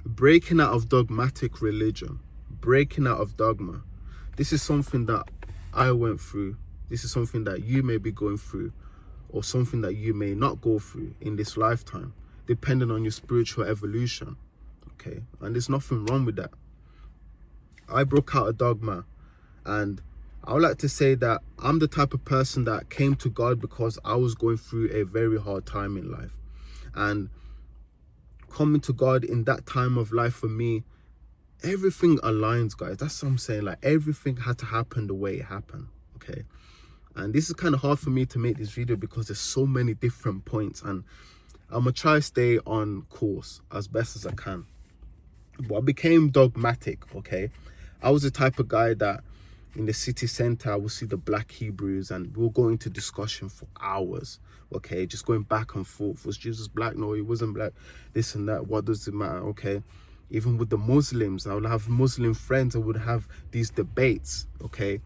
breaking out of dogmatic religion, breaking out of dogma. This is something that I went through. This is something that you may be going through, or something that you may not go through in this lifetime, depending on your spiritual evolution. Okay, and there's nothing wrong with that. I broke out of dogma, and I would like to say that I'm the type of person that came to God because I was going through a very hard time in life. And coming to God in that time of life for me, everything aligns, guys. That's what I'm saying. Like, everything had to happen the way it happened. Okay. And this is kind of hard for me to make this video because there's so many different points, and I'm gonna try to stay on course as best as I can. But I became dogmatic. Okay. I was the type of guy that in the city center, I will see the black Hebrews and we'll go into discussion for hours. Okay, just going back and forth. Was Jesus black? No, he wasn't black. This and that. What does it matter? Okay. Even with the Muslims, I would have Muslim friends. I would have these debates. Okay,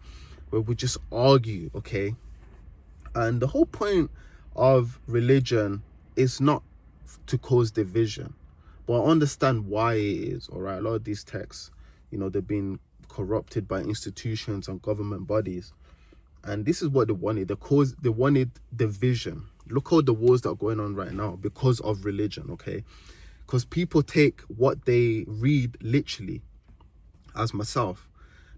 where we just argue. Okay, and the whole point of religion is not to cause division, but I understand why it is. All right, a lot of these texts, you know, they've been corrupted by institutions and government bodies, and this is what they wanted. They wanted division. Look at the wars that are going on right now because of religion. Okay, because people take what they read literally, as myself,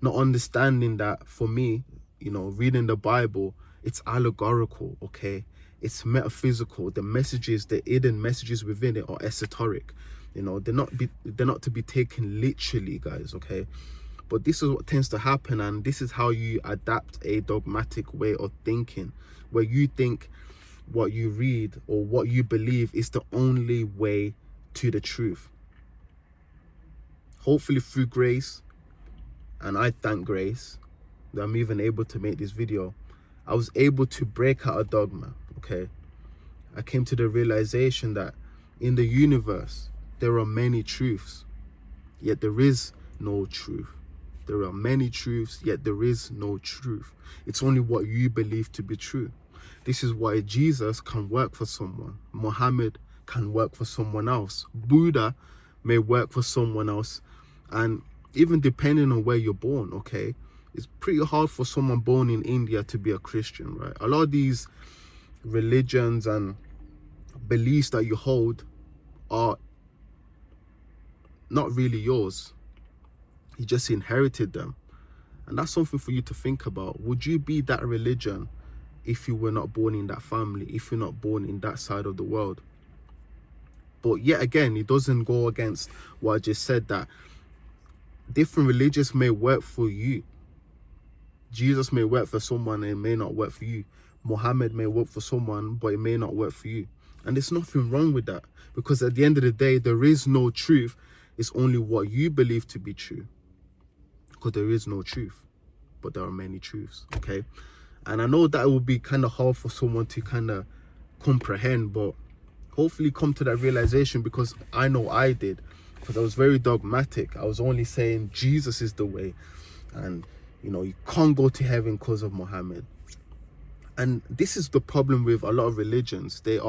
not understanding that for me, you know, reading the Bible, it's allegorical. Okay, it's metaphysical. The messages, the hidden messages within it are esoteric. You know, they're not to be taken literally, guys. Okay, but this is what tends to happen, and this is how you adapt a dogmatic way of thinking, where you think what you read or what you believe is the only way to the truth. Hopefully through grace, and I thank grace that I'm even able to make this video, I was able to break out of dogma. Okay, I came to the realization that in the universe there are many truths, yet there is no truth. There are many truths, yet there is no truth. It's only what you believe to be true. This is why Jesus can work for someone. Muhammad can work for someone else. Buddha may work for someone else. And even depending on where you're born, okay, it's pretty hard for someone born in India to be a Christian, right? A lot of these religions and beliefs that you hold are not really yours. You just inherited them. And that's something for you to think about. Would you be that religion if you were not born in that family, if you're not born in that side of the world? But yet again, it doesn't go against what I just said, that different religions may work for you. Jesus may work for someone and it may not work for you. Muhammad may work for someone, but it may not work for you. And there's nothing wrong with that, because at the end of the day, there is no truth. It's only what you believe to be true. Because there is no truth, but there are many truths. Okay, and I know that it will be kind of hard for someone to kind of comprehend, but hopefully come to that realization, because I know I did, because I was very dogmatic. I was only saying Jesus is the way, and you know, you can't go to heaven because of Muhammad. And this is the problem with a lot of religions. They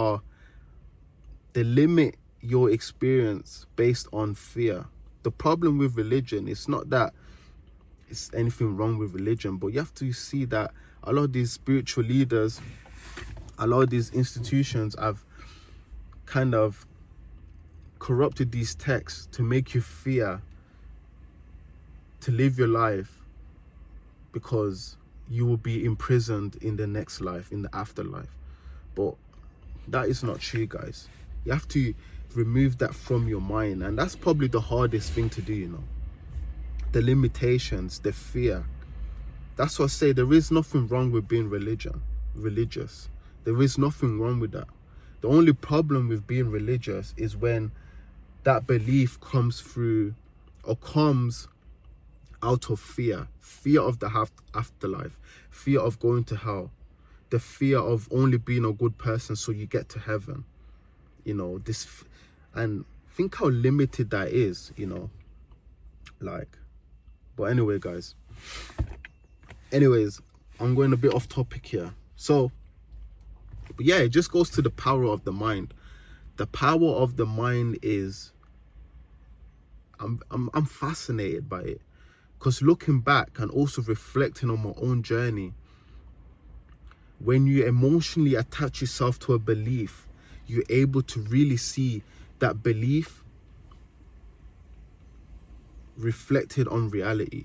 limit your experience based on fear. The problem with religion is not that it's anything wrong with religion, but you have to see that a lot of these spiritual leaders, a lot of these institutions have kind of corrupted these texts to make you fear to live your life, because you will be imprisoned in the next life, in the afterlife. But that is not true, guys. You have to remove that from your mind, and that's probably the hardest thing to do, you know. The limitations, the fear. That's what I say. There is nothing wrong with being religious. There is nothing wrong with that. The only problem with being religious is when that belief comes through, or comes out of fear of the afterlife, fear of going to hell, the fear of only being a good person so you get to heaven, you know, this. And think how limited that is, you know, like. But anyway, guys, I'm going a bit off topic here. So, but yeah, it just goes to the power of the mind. The power of the mind is I'm fascinated by it, because looking back and also reflecting on my own journey, when you emotionally attach yourself to a belief, you're able to really see that belief reflected on reality.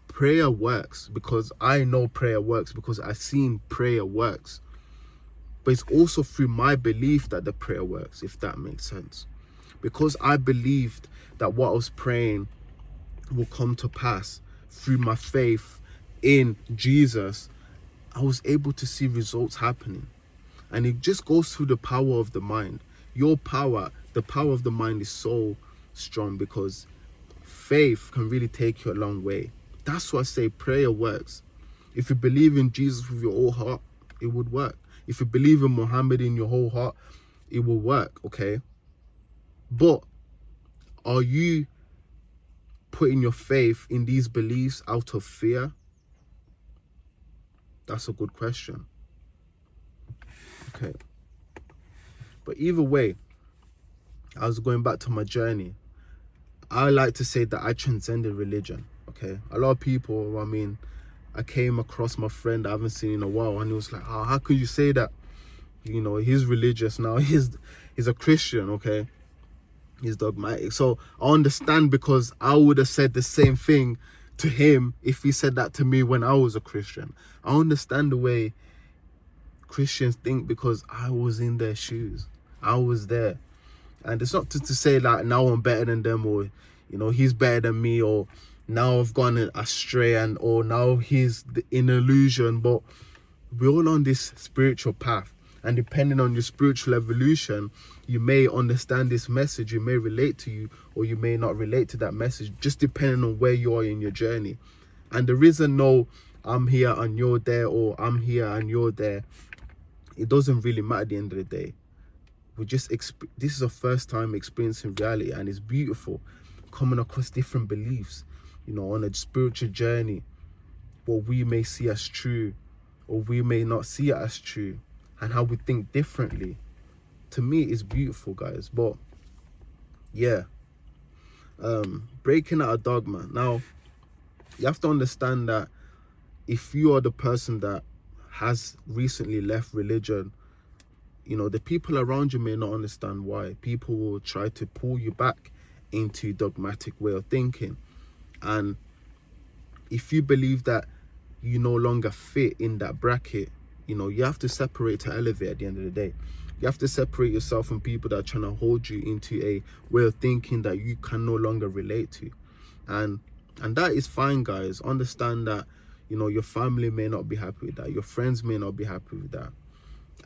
Prayer works because I know prayer works, because I've seen prayer works. But it's also through my belief that the prayer works, if that makes sense. Because I believed that what I was praying will come to pass through my faith in Jesus, I was able to see results happening. And it just goes through the power of the mind. Your power, the power of the mind is so strong, because faith can really take you a long way. That's why I say prayer works. If you believe in Jesus with your whole heart, it would work. If you believe in Muhammad in your whole heart, it will work, okay? But are you putting your faith in these beliefs out of fear? That's a good question. Okay. But either way, I was going back to my journey. I like to say that I transcended religion, okay? A lot of people, I mean, I came across my friend I haven't seen in a while, and he was like, oh, how could you say that? You know, he's religious now. He's a Christian, okay? He's dogmatic. So I understand, because I would have said the same thing to him if he said that to me when I was a Christian. I understand the way Christians think, because I was in their shoes. I was there. And it's not to say that now I'm better than them, or, you know, he's better than me, or now I've gone astray, and or now he's in illusion. But we're all on this spiritual path, and depending on your spiritual evolution, you may understand this message, you may relate to you, or you may not relate to that message, just depending on where you are in your journey. And there isn't no I'm here and you're there, or I'm here and you're there. It doesn't really matter at the end of the day. We just this is a first time experiencing reality, and it's beautiful coming across different beliefs, you know, on a spiritual journey. What we may see as true, or we may not see it as true, and how we think differently. To me, it's beautiful, guys. But yeah, breaking out of dogma. Now, you have to understand that if you are the person that has recently left religion, you know, the people around you may not understand why. People will try to pull you back into dogmatic way of thinking. And if you believe that you no longer fit in that bracket, you know, you have to separate to elevate at the end of the day. You have to separate yourself from people that are trying to hold you into a way of thinking that you can no longer relate to. And that is fine, guys. Understand that, you know, your family may not be happy with that. Your friends may not be happy with that.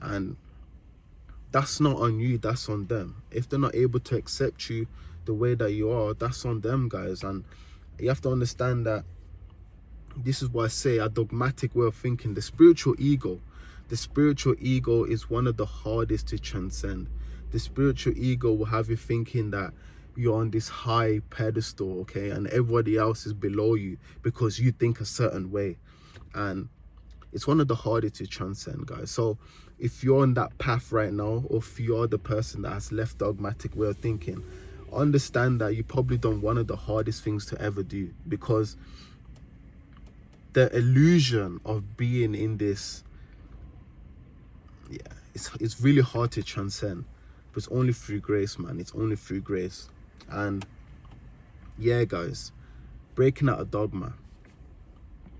And that's not on you, that's on them. If they're not able to accept you the way that you are, that's on them, guys. And you have to understand that this is why I say a dogmatic way of thinking. The spiritual ego is one of the hardest to transcend. The spiritual ego will have you thinking that you're on this high pedestal, okay, and everybody else is below you because you think a certain way. And it's one of the hardest to transcend, guys. So if you're on that path right now, or if you're the person that has left dogmatic way of thinking, understand that you probably done one of the hardest things to ever do, because the illusion of being in this, yeah, it's really hard to transcend. But it's only through grace, man. It's only through grace. And yeah, guys, breaking out of dogma.